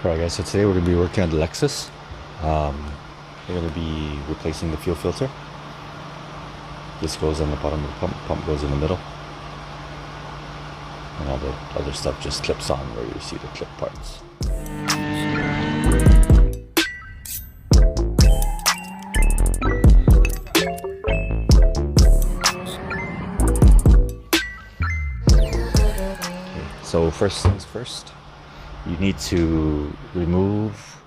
Alright guys, so today we're going to be working on the Lexus. We're going to be replacing the fuel filter. This goes on the bottom of the pump goes in the middle. And all the other stuff just clips on where you see the clip parts. Okay, so first things first. You need to remove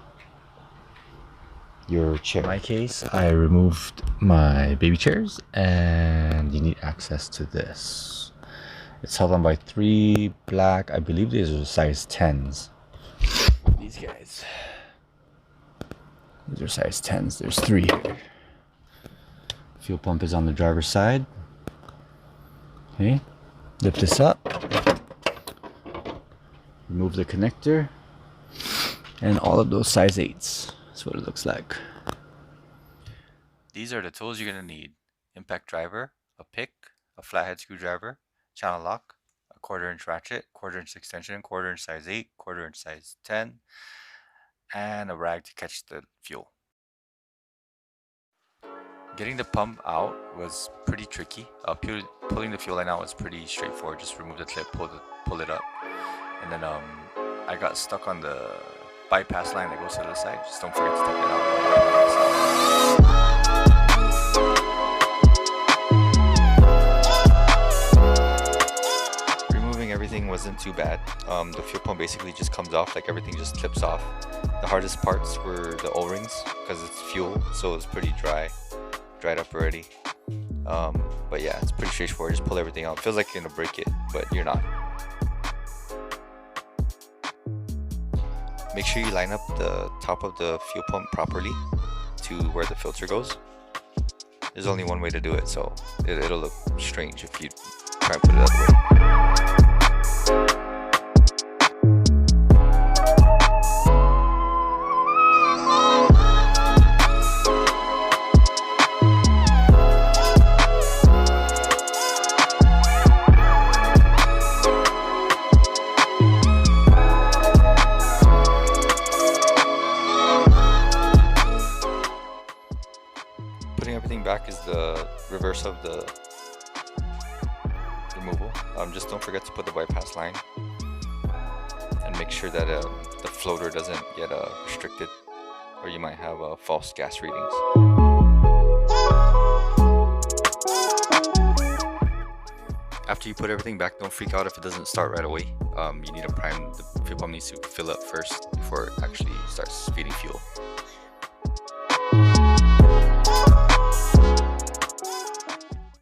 your chair. In my case, I removed my baby chairs, and you need access to this. It's held on by 3 black, I believe these are size 10s. These guys. These are size 10s. There's 3 here. Fuel pump is on the driver's side. Okay, lift this up. Remove the connector, and all of those size 8s. That's what it looks like. These are the tools you're going to need: impact driver, a pick, a flathead screwdriver, channel lock, a 1/4 inch ratchet, 1/4 inch extension, 1/4 inch size 8, 1/4 inch size 10, and a rag to catch the fuel. Getting the pump out was pretty tricky. Pulling the fuel line out was pretty straightforward. Just remove the clip, pull it up. And then I got stuck on the bypass line that goes to the side. Just don't forget to take that out. Removing everything wasn't too bad. The fuel pump basically just comes off, like everything just clips off. The hardest parts were the O-rings because it's fuel, so it's pretty dried up already. But yeah, it's pretty straightforward. Just pull everything out. It feels like you're gonna break it, but you're not. Make sure you line up the top of the fuel pump properly to where the filter goes. There's only one way to do it, so it'll look strange if you try and put it the other way. Putting everything back is the reverse of the removal. Just don't forget to put the bypass line, and make sure that the floater doesn't get restricted, or you might have false gas readings. After you put everything back, don't freak out if it doesn't start right away. You need to prime. The fuel pump needs to fill up first before it actually starts